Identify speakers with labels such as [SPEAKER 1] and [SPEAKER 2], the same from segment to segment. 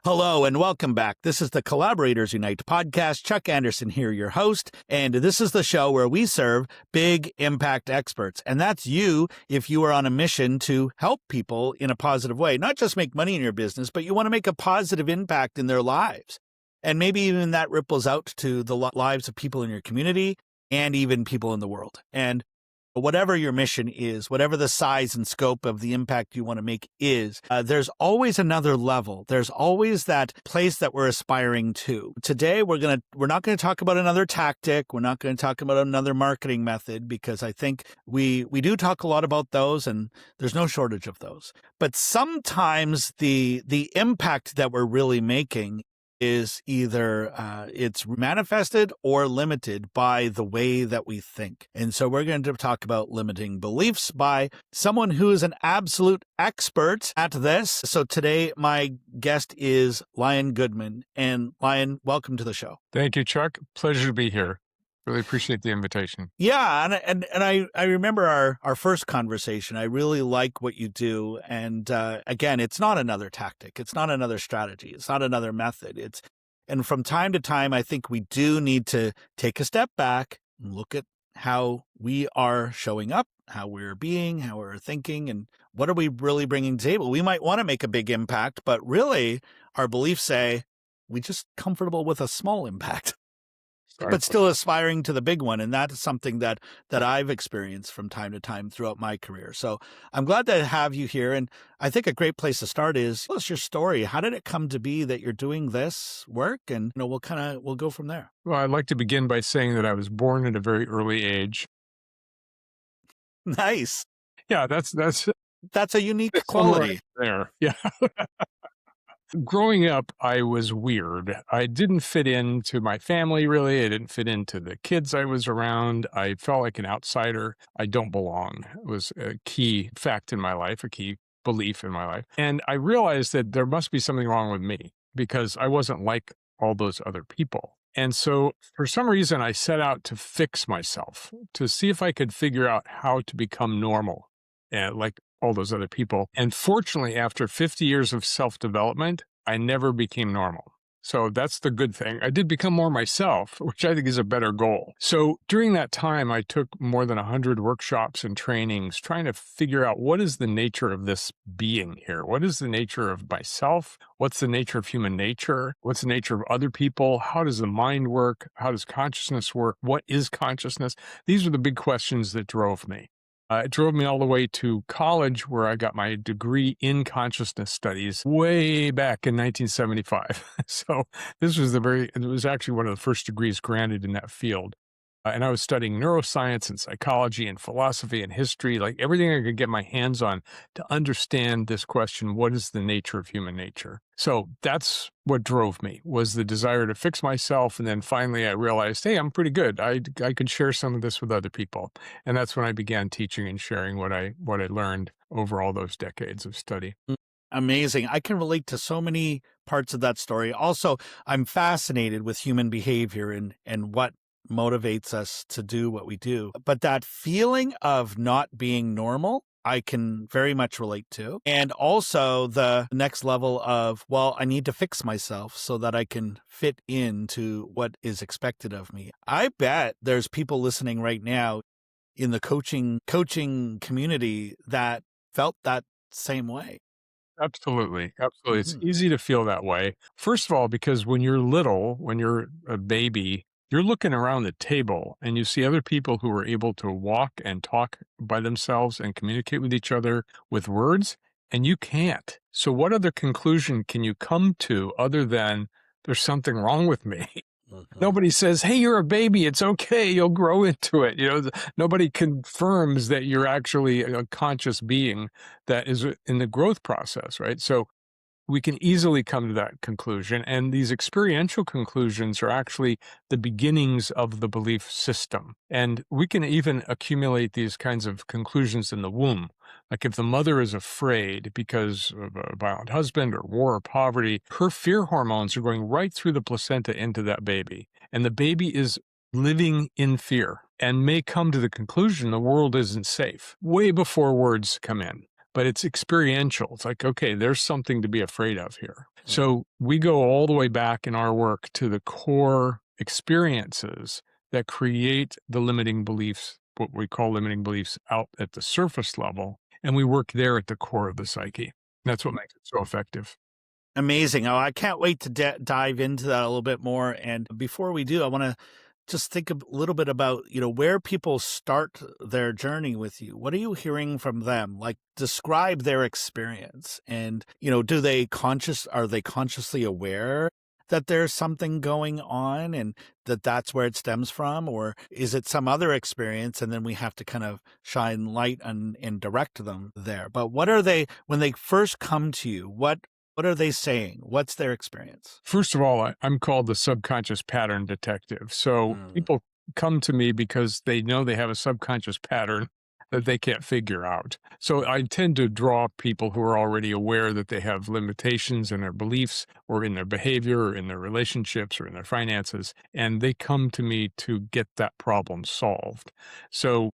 [SPEAKER 1] Hello and welcome back. This is the Collaborators Unite podcast. Chuck Anderson here, your host. And this is the show where we serve big impact experts. And that's you if you are on a mission to help people in a positive way, not just make money in your business, but you want to make a positive impact in their lives. And maybe even that ripples out to the lives of people in your community and even people in the world. And whatever your mission is, whatever the size and scope of the impact you want to make is, there's always another level. There's always that place that we're aspiring to. Today, we're not going to talk about another tactic. We're not going to talk about another marketing method, because I think we do talk a lot about those, and there's no shortage of those. But sometimes the impact that we're really making is either it's manifested or limited by the way that we think. And so we're going to talk about limiting beliefs by someone who is an absolute expert at this. So today, my guest is Goodman. And welcome to the show.
[SPEAKER 2] Thank you, Chuck. Pleasure to be here. Really appreciate the invitation.
[SPEAKER 1] Yeah, and I remember our first conversation. I really like what you do. And again, it's not another tactic. It's not another strategy. It's not another method. And from time to time, I think we do need to take a step back and look at how we are showing up, how we're being, how we're thinking, and what are we really bringing to the table. We might want to make a big impact, but really our beliefs say we just comfortable with a small impact. But still aspiring to the big one. And that's something that I've experienced from time to time throughout my career. So I'm glad to have you here. And I think a great place to start is, what's your story? How did it come to be that you're doing this work? And we'll go from there.
[SPEAKER 2] Well, I'd like to begin by saying that I was born at a very early age.
[SPEAKER 1] Nice.
[SPEAKER 2] Yeah, that's
[SPEAKER 1] a unique quality
[SPEAKER 2] there. Yeah. Growing up, I was weird. I didn't fit into my family, really. I didn't fit into the kids I was around. I felt like an outsider. I don't belong. It was a key fact in my life, a key belief in my life. And I realized that there must be something wrong with me because I wasn't like all those other people. And so for some reason, I set out to fix myself, to see if I could figure out how to become normal, like all those other people. And fortunately, after 50 years of self-development, I never became normal. So that's the good thing. I did become more myself, which I think is a better goal. So during that time, I took more than 100 workshops and trainings trying to figure out what is the nature of this being here? What is the nature of myself? What's the nature of human nature? What's the nature of other people? How does the mind work? How does consciousness work? What is consciousness? These are the big questions that drove me. It drove me all the way to college, where I got my degree in consciousness studies way back in 1975. So this was it was actually one of the first degrees granted in that field. And I was studying neuroscience and psychology and philosophy and history, like everything I could get my hands on to understand this question, what is the nature of human nature? So that's what drove me, was the desire to fix myself. And then finally I realized, hey, I'm pretty good. I could share some of this with other people. And that's when I began teaching and sharing what I learned over all those decades of study.
[SPEAKER 1] Amazing. I can relate to so many parts of that story. Also, I'm fascinated with human behavior and what motivates us to do what we do. But that feeling of not being normal, I can very much relate to. And also the next level of, well, I need to fix myself so that I can fit into what is expected of me. I bet there's people listening right now in the coaching community that felt that same way.
[SPEAKER 2] Absolutely. Absolutely. It's easy to feel that way. First of all, because when you're little, when you're a baby, you're looking around the table and you see other people who are able to walk and talk by themselves and communicate with each other with words, and you can't. So what other conclusion can you come to other than there's something wrong with me? Nobody says, hey, you're a baby. It's okay. You'll grow into it. Nobody confirms that you're actually a conscious being that is in the growth process, right? So we can easily come to that conclusion. And these experiential conclusions are actually the beginnings of the belief system. And we can even accumulate these kinds of conclusions in the womb. Like if the mother is afraid because of a violent husband or war or poverty, her fear hormones are going right through the placenta into that baby. And the baby is living in fear and may come to the conclusion the world isn't safe way before words come in. but it's experiential. It's like, okay, there's something to be afraid of here. So we go all the way back in our work to the core experiences that create the limiting beliefs, what we call limiting beliefs out at the surface level. And we work there at the core of the psyche. That's what makes it so effective.
[SPEAKER 1] Amazing. Oh, I can't wait to dive into that a little bit more. And before we do, I want to just think a little bit about, where people start their journey with you. What are you hearing from them? Like, describe their experience. And, are they consciously aware that there's something going on and that's where it stems from? Or is it some other experience? And then we have to kind of shine light and direct them there. But what are they, when they first come to you, what are they saying? What's their experience?
[SPEAKER 2] First of all, I'm called the subconscious pattern detective. So people come to me because they know they have a subconscious pattern that they can't figure out. So I tend to draw people who are already aware that they have limitations in their beliefs or in their behavior or in their relationships or in their finances, and they come to me to get that problem solved. So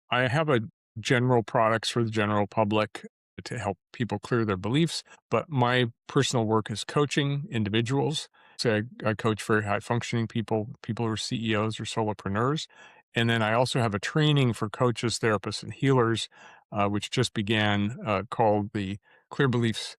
[SPEAKER 2] I have a general products for the general public to help people clear their beliefs. But my personal work is coaching individuals. So I coach very high functioning people who are CEOs or solopreneurs. And then I also have a training for coaches, therapists, and healers, which just began called the Clear Beliefs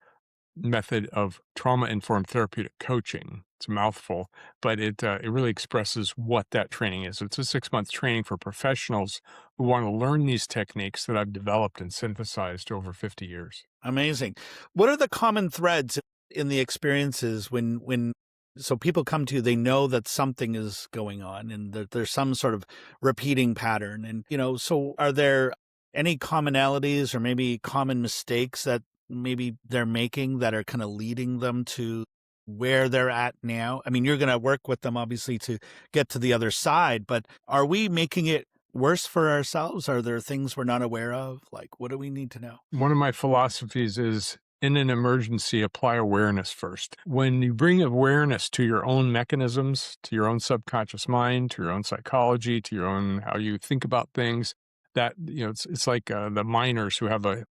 [SPEAKER 2] Method of Trauma-Informed Therapeutic Coaching. It's a mouthful, but it really expresses what that training is. It's a 6-month training for professionals who want to learn these techniques that I've developed and synthesized over 50 years.
[SPEAKER 1] Amazing. What are the common threads in the experiences when so people come to you, they know that something is going on and that there's some sort of repeating pattern. And, so are there any commonalities or maybe common mistakes that maybe they're making that are kind of leading them to where they're at now? I mean, you're going to work with them obviously to get to the other side, but are we making it worse for ourselves? Are there things we're not aware of? Like, what do we need to know?
[SPEAKER 2] One of my philosophies is in an emergency, apply awareness first. When you bring awareness to your own mechanisms, to your own subconscious mind, to your own psychology, to your own how you think about things, that, it's like the miners who have a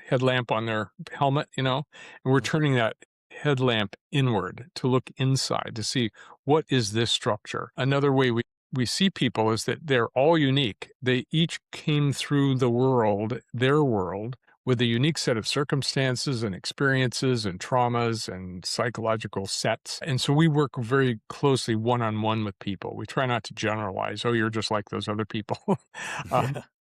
[SPEAKER 2] headlamp on their helmet, and we're turning that headlamp inward to look inside to see what is this structure. Another way we see people is that they're all unique. They each came through their world, with a unique set of circumstances and experiences and traumas and psychological sets. And so we work very closely one-on-one with people. We try not to generalize, oh, you're just like those other people.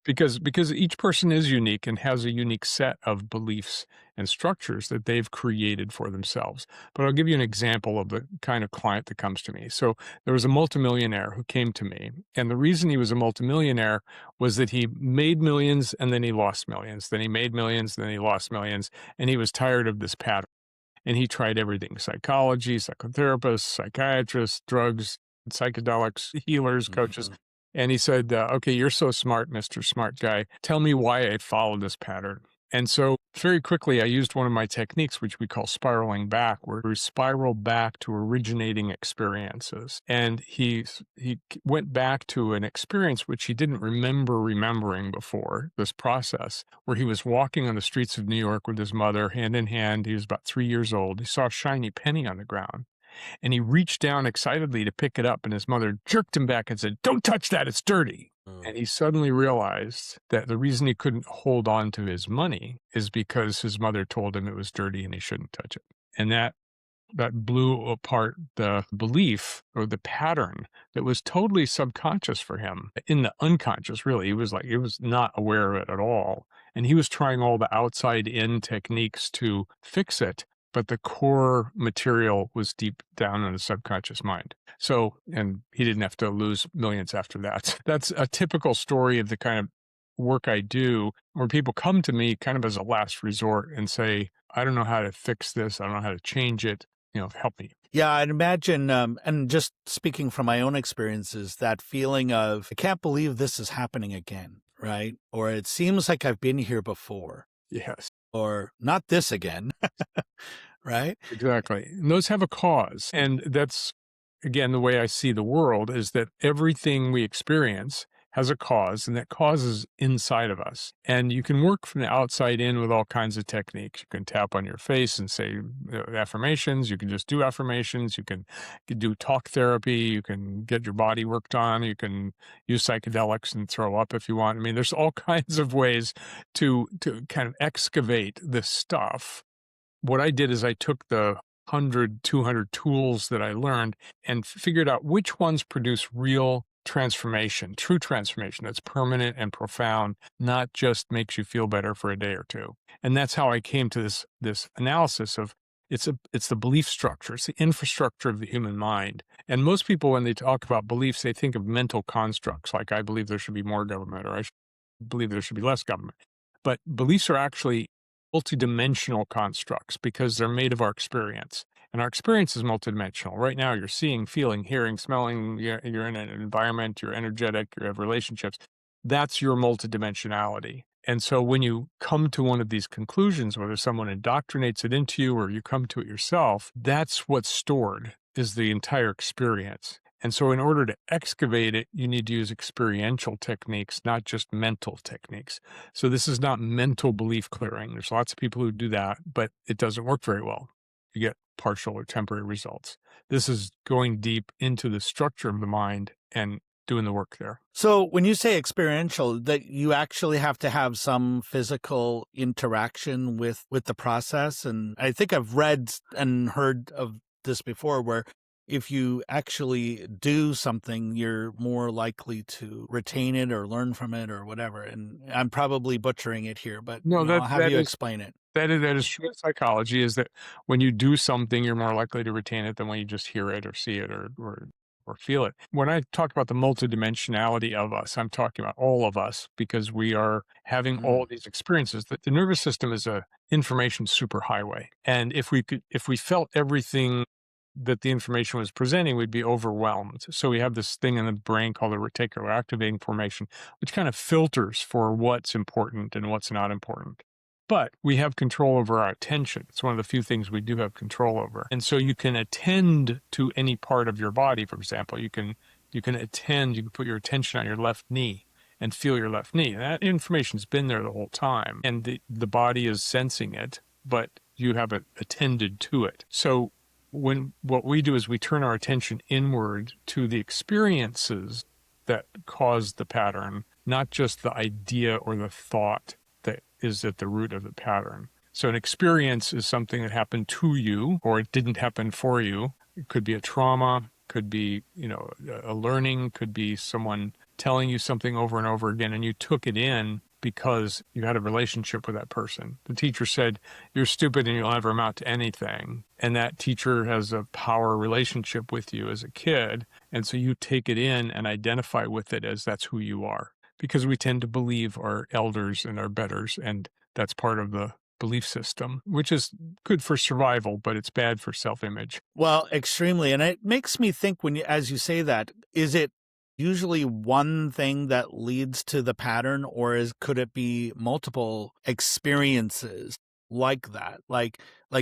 [SPEAKER 2] Because each person is unique and has a unique set of beliefs and structures that they've created for themselves. But I'll give you an example of the kind of client that comes to me. So there was a multimillionaire who came to me, and the reason he was a multimillionaire was that he made millions and then he lost millions. Then he made millions, then he lost millions, and he was tired of this pattern. And he tried everything: psychology, psychotherapists, psychiatrists, drugs, psychedelics, healers, coaches. And he said, okay, you're so smart, Mr. Smart Guy. Tell me why I followed this pattern. And so very quickly, I used one of my techniques, which we call spiraling back, where we spiral back to originating experiences. And he went back to an experience which he didn't remember remembering before, this process, where he was walking on the streets of New York with his mother, hand in hand. He was about 3 years old. He saw a shiny penny on the ground. And he reached down excitedly to pick it up, and his mother jerked him back and said, "Don't touch that, it's dirty." And he suddenly realized that the reason he couldn't hold on to his money is because his mother told him it was dirty and he shouldn't touch it. And that blew apart the belief or the pattern that was totally subconscious for him. In the unconscious, really, he was not aware of it at all. And he was trying all the outside in techniques to fix it, but the core material was deep down in the subconscious mind. So, and he didn't have to lose millions after that. That's a typical story of the kind of work I do, where people come to me kind of as a last resort and say, I don't know how to fix this. I don't know how to change it. Help me.
[SPEAKER 1] Yeah, I'd imagine, and just speaking from my own experiences, that feeling of, I can't believe this is happening again, right? Or it seems like I've been here before.
[SPEAKER 2] Yes.
[SPEAKER 1] Or not this again, right?
[SPEAKER 2] Exactly. And those have a cause. And that's, again, the way I see the world is that everything we experience has a cause, and that cause is inside of us. And you can work from the outside in with all kinds of techniques. You can tap on your face and say affirmations. You can just do affirmations. You can do talk therapy. You can get your body worked on. You can use psychedelics and throw up if you want. I mean, there's all kinds of ways to kind of excavate this stuff. What I did is I took the 100, 200 tools that I learned and figured out which ones produce real transformation, true transformation that's permanent and profound, not just makes you feel better for a day or two. And that's how I came to this analysis of it's the belief structure, it's the infrastructure of the human mind. And most people, when they talk about beliefs, they think of mental constructs, like I believe there should be more government, or I believe there should be less government. But beliefs are actually multidimensional constructs because they're made of our experience. And our experience is multidimensional. Right now, you're seeing, feeling, hearing, smelling, you're in an environment, you're energetic, you have relationships. That's your multidimensionality. And so when you come to one of these conclusions, whether someone indoctrinates it into you or you come to it yourself, that's what's stored, is the entire experience. And so in order to excavate it, you need to use experiential techniques, not just mental techniques. So this is not mental belief clearing. There's lots of people who do that, but it doesn't work very well. You get partial or temporary results. This is going deep into the structure of the mind and doing the work there.
[SPEAKER 1] So when you say experiential, that you actually have to have some physical interaction with the process. And I think I've read and heard of this before, where if you actually do something, you're more likely to retain it or learn from it or whatever. And I'm probably butchering it here, but
[SPEAKER 2] No,
[SPEAKER 1] I'll have you explain it.
[SPEAKER 2] That is true in psychology, is that when you do something, you're more likely to retain it than when you just hear it or see it or feel it. When I talk about the multidimensionality of us, I'm talking about all of us, because we are having all these experiences. The nervous system is a information superhighway. And if we felt everything that the information was presenting, we'd be overwhelmed. So we have this thing in the brain called the reticular activating formation, which kind of filters for what's important and what's not important. But we have control over our attention. It's one of the few things we do have control over. And so you can attend to any part of your body. For example, you can put your attention on your left knee and feel your left knee. And that information's been there the whole time. And the body is sensing it, but you haven't attended to it. So what we do is we turn our attention inward to the experiences that cause the pattern, not just the idea or the thought that is at the root of the pattern. So an experience is something that happened to you, or it didn't happen for you. It could be a trauma, could be, a learning, could be someone telling you something over and over again, and you took it in because you had a relationship with that person. The teacher said, "You're stupid and you'll never amount to anything." And that teacher has a power relationship with you as a kid. And so you take it in and identify with it as that's who you are. Because we tend to believe our elders and our betters, and that's part of the belief system, which is good for survival, but it's bad for self-image.
[SPEAKER 1] Well, extremely. And it makes me think, as you say that, is it usually one thing that leads to the pattern, or could it be multiple experiences like that? Like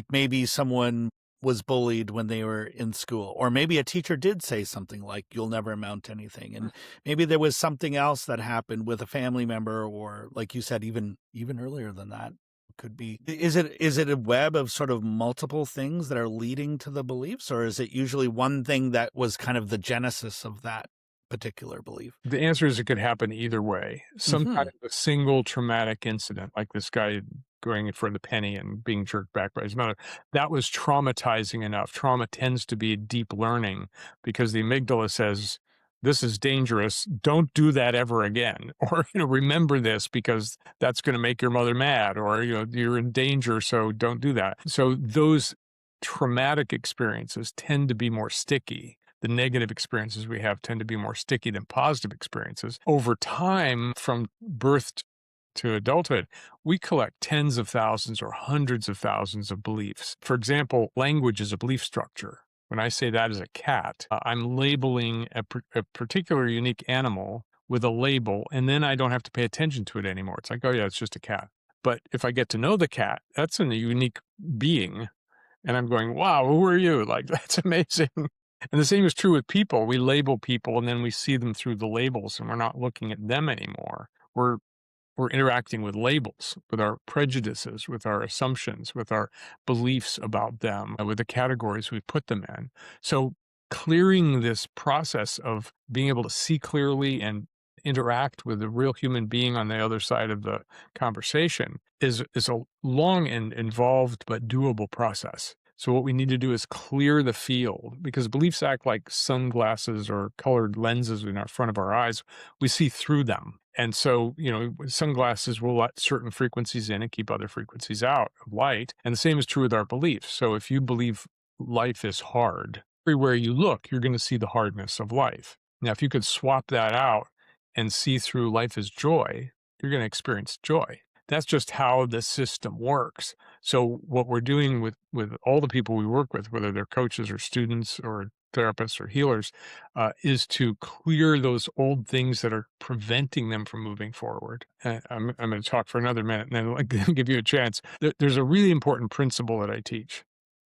[SPEAKER 1] maybe someone was bullied when they were in school, or maybe a teacher did say something like, "You'll never amount to anything." And maybe there was something else that happened with a family member, or like you said, even earlier than that. Could be. Is it a web of sort of multiple things that are leading to the beliefs, or is it usually one thing that was kind of the genesis of that particular belief?
[SPEAKER 2] The answer is it could happen either way. Some kind of a single traumatic incident, like this guy going in for the penny and being jerked back by his mother, that was traumatizing enough. Trauma tends to be deep learning because the amygdala says, "This is dangerous. Don't do that ever again." Or, remember this because that's going to make your mother mad, or, you're in danger, so don't do that. So those traumatic experiences tend to be more sticky. The negative experiences we have tend to be more sticky than positive experiences. Over time, from birth to adulthood, we collect tens of thousands or hundreds of thousands of beliefs. For example, language is a belief structure. When I say that as a cat, I'm labeling a particular unique animal with a label, and then I don't have to pay attention to it anymore. It's like, oh yeah, it's just a cat. But if I get to know the cat, that's a unique being. And I'm going, wow, who are you? Like, that's amazing. And the same is true with people. We label people and then we see them through the labels and we're not looking at them anymore. We're interacting with labels, with our prejudices, with our assumptions, with our beliefs about them, with the categories we put them in. So clearing this process of being able to see clearly and interact with a real human being on the other side of the conversation is a long and involved but doable process. So what we need to do is clear the field because beliefs act like sunglasses or colored lenses in our front of our eyes. We see through them. And so, sunglasses will let certain frequencies in and keep other frequencies out of light. And the same is true with our beliefs. So if you believe life is hard, everywhere you look, you're going to see the hardness of life. Now, if you could swap that out and see through life as joy, you're going to experience joy. That's just how the system works. So what we're doing with all the people we work with, whether they're coaches or students or therapists or healers, is to clear those old things that are preventing them from moving forward. I'm going to talk for another minute and then I'll give you a chance. There's a really important principle that I teach,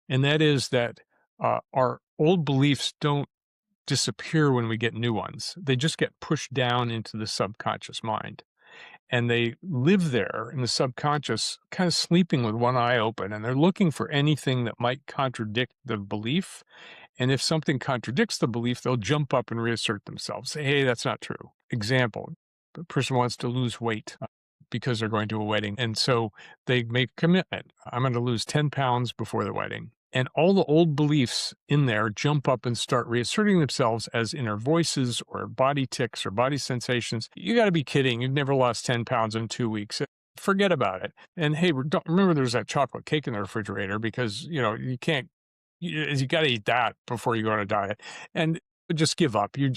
[SPEAKER 2] and that is that our old beliefs don't disappear when we get new ones. They just get pushed down into the subconscious mind. And they live there in the subconscious, kind of sleeping with one eye open, and they're looking for anything that might contradict the belief. And if something contradicts the belief, they'll jump up and reassert themselves. Say, hey, that's not true. Example, a person wants to lose weight because they're going to a wedding. And so they make a commitment. I'm going to lose 10 pounds before the wedding. And all the old beliefs in there jump up and start reasserting themselves as inner voices or body tics or body sensations. You got to be kidding. You've never lost 10 pounds in 2 weeks. Forget about it. And hey, don't remember there's that chocolate cake in the refrigerator because, you can't, you got to eat that before you go on a diet. And just give up. You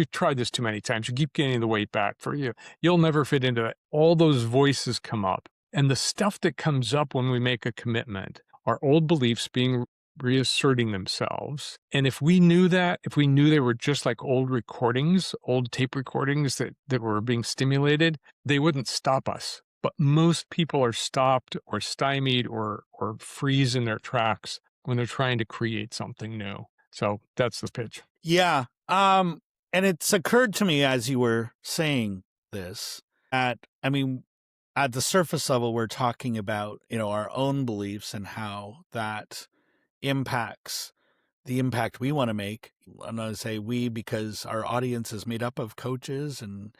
[SPEAKER 2] tried this too many times. You keep gaining the weight back for you. You'll never fit into it. All those voices come up. And the stuff that comes up when we make a commitment are old beliefs being reasserting themselves. And if we knew that, if we knew they were just like old recordings, old tape recordings that were being stimulated, they wouldn't stop us. But most people are stopped or stymied or freeze in their tracks when they're trying to create something new. So that's the pitch.
[SPEAKER 1] Yeah. And it's occurred to me as you were saying this that, at the surface level, we're talking about, our own beliefs and how that impacts the impact we want to make. I'm going to say we because our audience is made up of coaches and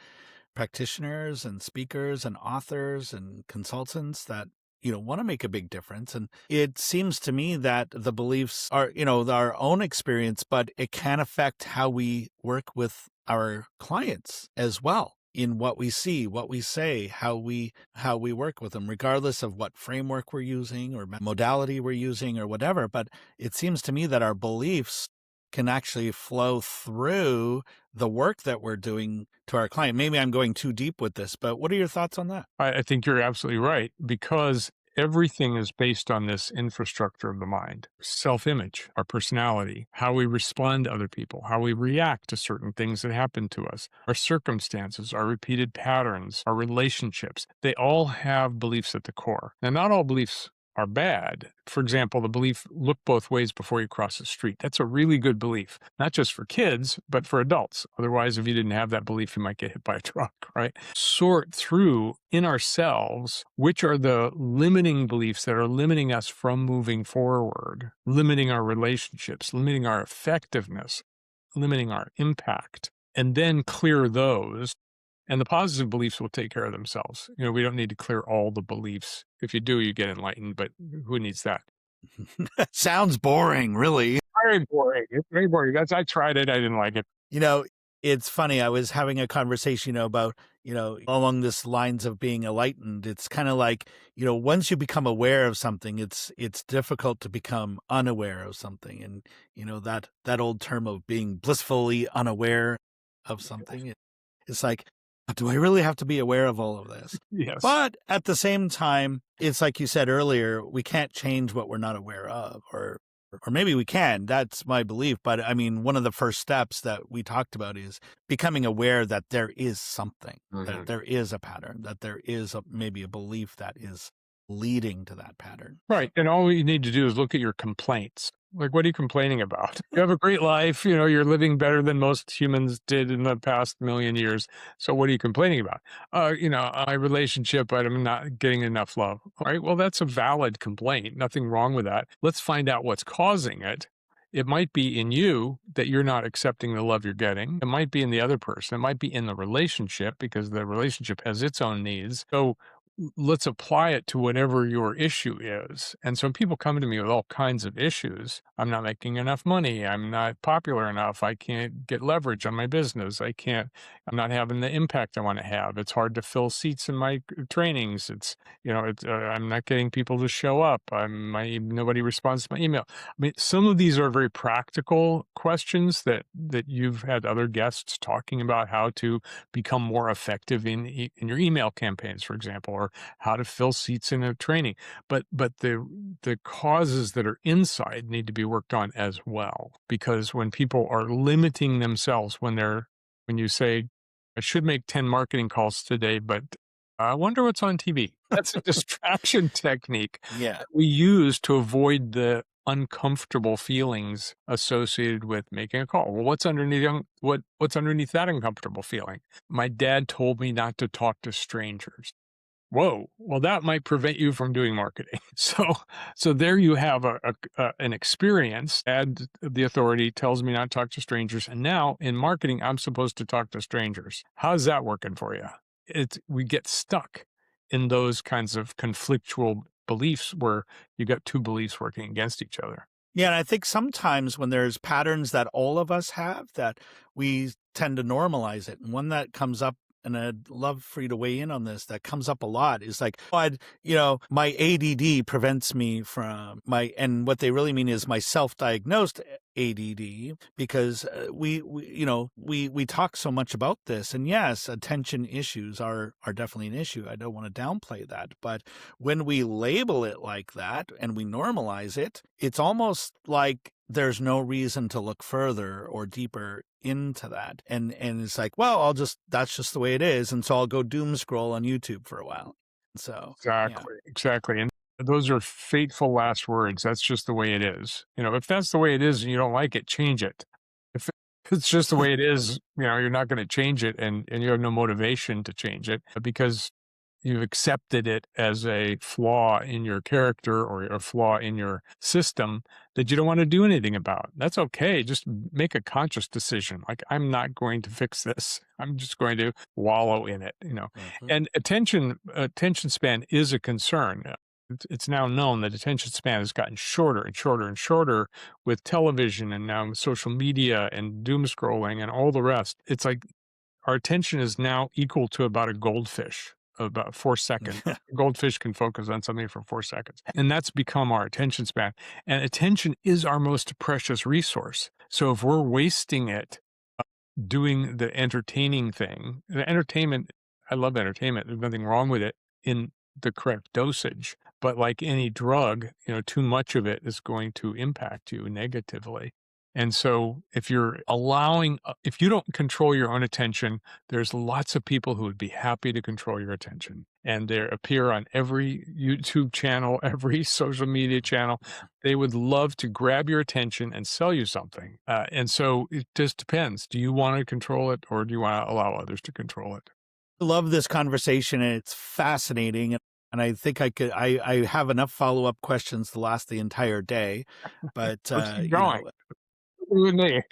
[SPEAKER 1] practitioners and speakers and authors and consultants that want to make a big difference. And it seems to me that the beliefs are, our own experience, but it can affect how we work with our clients as well in what we see, what we say, how we work with them, regardless of what framework we're using or modality we're using or whatever. But it seems to me that our beliefs can actually flow through the work that we're doing to our client. Maybe I'm going too deep with this, but what are your thoughts on that?
[SPEAKER 2] I think you're absolutely right because everything is based on this infrastructure of the mind, self-image, our personality, how we respond to other people, how we react to certain things that happen to us, our circumstances, our repeated patterns, our relationships. They all have beliefs at the core. Now, not all beliefs are bad. For example, the belief, look both ways before you cross the street. That's a really good belief, not just for kids, but for adults. Otherwise, if you didn't have that belief, you might get hit by a truck, right? Sort through in ourselves, which are the limiting beliefs that are limiting us from moving forward, limiting our relationships, limiting our effectiveness, limiting our impact, and then clear those. And the positive beliefs will take care of themselves. We don't need to clear all the beliefs. If you do, you get enlightened, but who needs that?
[SPEAKER 1] Sounds boring, really.
[SPEAKER 2] Very boring. It's very boring. I tried it. I didn't like it.
[SPEAKER 1] It's funny. I was having a conversation, about, along this lines of being enlightened. It's kind of like, once you become aware of something, it's difficult to become unaware of something. And, that old term of being blissfully unaware of something. It's like, do I really have to be aware of all of this?
[SPEAKER 2] Yes.
[SPEAKER 1] But at the same time, it's like you said earlier, we can't change what we're not aware of, or maybe we can. That's my belief. But one of the first steps that we talked about is becoming aware that there is something, that there is a pattern, that there is maybe a belief that is leading to that pattern.
[SPEAKER 2] Right. And all you need to do is look at your complaints. Like, what are you complaining about? You have a great life. You know, you're living better than most humans did in the past million years. So what are you complaining about? My relationship, I'm not getting enough love. All right. Well, that's a valid complaint. Nothing wrong with that. Let's find out what's causing it. It might be in you that you're not accepting the love you're getting. It might be in the other person. It might be in the relationship because the relationship has its own needs. So let's apply it to whatever your issue is. And so people come to me with all kinds of issues. I'm not making enough money. I'm not popular enough. I can't get leverage on my business. I'm not having the impact I want to have. It's hard to fill seats in my trainings. I'm not getting people to show up. Nobody responds to my email. I mean, some of these are very practical questions that you've had other guests talking about how to become more effective in your email campaigns, for example, or how to fill seats in a training. But the causes that are inside need to be worked on as well. Because when people are limiting themselves, when you say, I should make 10 marketing calls today, but I wonder what's on TV. That's a distraction technique
[SPEAKER 1] Yeah.
[SPEAKER 2] that we use to avoid the uncomfortable feelings associated with making a call. Well, what's underneath that uncomfortable feeling? My dad told me not to talk to strangers. Whoa. Well, that might prevent you from doing marketing. So there you have an experience. Dad, the authority, tells me not to talk to strangers, and now in marketing, I'm supposed to talk to strangers. How's that working for you? We get stuck in those kinds of conflictual beliefs where you got two beliefs working against each other.
[SPEAKER 1] Yeah, and I think sometimes when there's patterns that all of us have, that we tend to normalize it. And one that comes up, and I'd love for you to weigh in on this, that comes up a lot is like, my ADD prevents me from and what they really mean is my self-diagnosed ADD, because we talk so much about this, and yes, attention issues are definitely an issue. I don't want to downplay that, but when we label it like that and we normalize it, it's almost like there's no reason to look further or deeper into that. And it's like, well, that's just the way it is. And so I'll go doom scroll on YouTube for a while. So, yeah.
[SPEAKER 2] Exactly. And those are fateful last words. That's just the way it is. If that's the way it is and you don't like it, change it. If it's just the way it is, you're not going to change it, and you have no motivation to change it because you've accepted it as a flaw in your character or a flaw in your system that you don't want to do anything about. That's okay. Just make a conscious decision. Like, I'm not going to fix this. I'm just going to wallow in it,
[SPEAKER 1] Mhm.
[SPEAKER 2] And attention span is a concern. It's now known that attention span has gotten shorter and shorter and shorter with television and now social media and doom scrolling and all the rest. It's like our attention is now equal to about a goldfish, about 4 seconds. A goldfish can focus on something for 4 seconds, and that's become our attention span. And attention is our most precious resource. So if we're wasting it doing the entertaining thing, the entertainment, I love entertainment. There's nothing wrong with it in the correct dosage. But like any drug, too much of it is going to impact you negatively. And so if if you don't control your own attention, there's lots of people who would be happy to control your attention. And they appear on every YouTube channel, every social media channel. They would love to grab your attention and sell you something. And so it just depends. Do you want to control it, or do you want to allow others to control it?
[SPEAKER 1] I love this conversation, and it's fascinating. And I think I have enough follow-up questions to last the entire day, but,
[SPEAKER 2] Let's keep going. With me.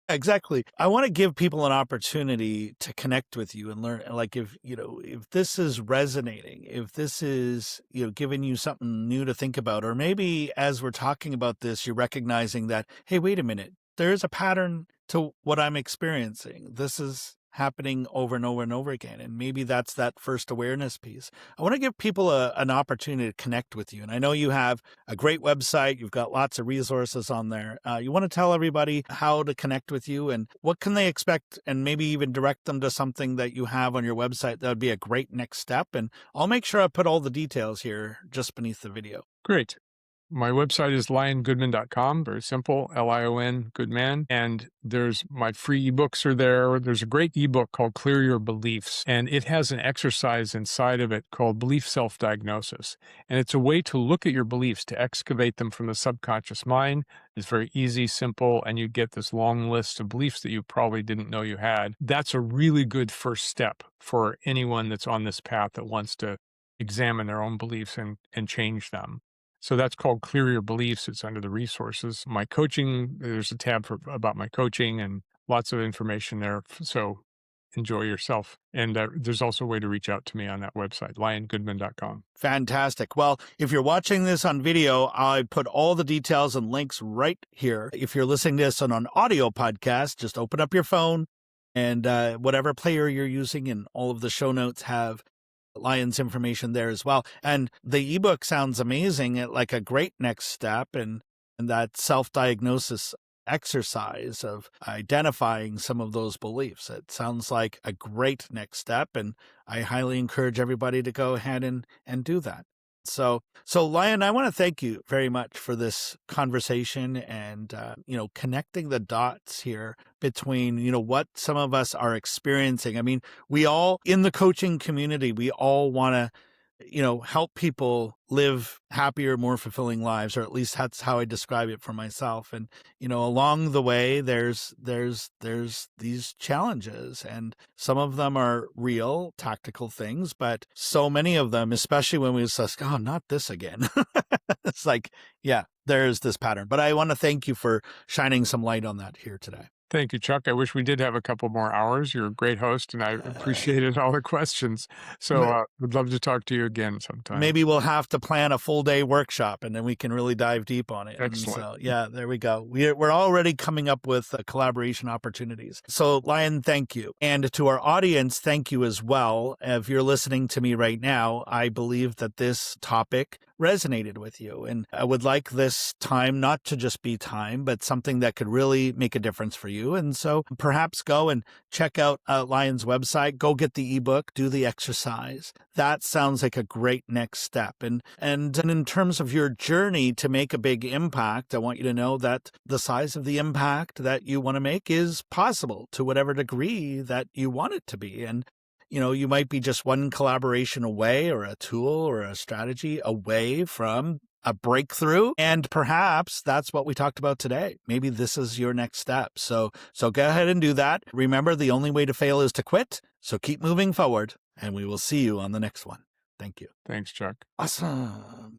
[SPEAKER 1] exactly. I want to give people an opportunity to connect with you and learn. Like, if this is resonating, if this is, giving you something new to think about, or maybe as we're talking about this, you're recognizing that, hey, wait a minute, there is a pattern to what I'm experiencing. This is happening over and over and over again. And maybe that's that first awareness piece. I want to give people an opportunity to connect with you. And I know you have a great website. You've got lots of resources on there. You want to tell everybody how to connect with you and what can they expect, and maybe even direct them to something that you have on your website. That would be a great next step. And I'll make sure I put all the details here just beneath the video.
[SPEAKER 2] Great. My website is liongoodman.com. Very simple, Lion Goodman. And there's my free ebooks are there. There's a great ebook called Clear Your Beliefs, and it has an exercise inside of it called Belief Self-Diagnosis. And it's a way to look at your beliefs, to excavate them from the subconscious mind. It's very easy, simple, and you get this long list of beliefs that you probably didn't know you had. That's a really good first step for anyone that's on this path that wants to examine their own beliefs and change them. So that's called Clear Your Beliefs. It's under the resources. My coaching, there's a tab about my coaching and lots of information there. So enjoy yourself. And there's also a way to reach out to me on that website, liongoodman.com.
[SPEAKER 1] Fantastic. Well, if you're watching this on video, I put all the details and links right here. If you're listening to this on an audio podcast, just open up your phone and whatever player you're using, and all of the show notes have Lion's information there as well. And the ebook sounds amazing, like a great next step, and that self-diagnosis exercise of identifying some of those beliefs. It sounds like a great next step, and I highly encourage everybody to go ahead and do that. So Lion, I want to thank you very much for this conversation and, connecting the dots here between, what some of us are experiencing. I mean, we all in the coaching community, we all want to, help people live happier, more fulfilling lives, or at least that's how I describe it for myself. And, along the way, there's these challenges, and some of them are real tactical things, but so many of them, especially when we just, oh, not this again. It's like, yeah, there's this pattern. But I want to thank you for shining some light on that here today.
[SPEAKER 2] Thank you, Chuck. I wish we did have a couple more hours. You're a great host, and I appreciated all the questions. So would love to talk to you again sometime.
[SPEAKER 1] Maybe we'll have to plan a full day workshop, and then we can really dive deep on it.
[SPEAKER 2] Excellent.
[SPEAKER 1] So, yeah, there we go. We're already coming up with collaboration opportunities. So, Lion, thank you. And to our audience, thank you as well. If you're listening to me right now, I believe that this topic resonated with you. And I would like this time not to just be time, but something that could really make a difference for you. And so perhaps go and check out Lion's website, go get the ebook, do the exercise. That sounds like a great next step. And in terms of your journey to make a big impact, I want you to know that the size of the impact that you want to make is possible to whatever degree that you want it to be. And you might be just one collaboration away, or a tool or a strategy away from a breakthrough. And perhaps that's what we talked about today. Maybe this is your next step. So go ahead and do that. Remember, the only way to fail is to quit. So keep moving forward, and we will see you on the next one. Thank you.
[SPEAKER 2] Thanks, Chuck.
[SPEAKER 1] Awesome.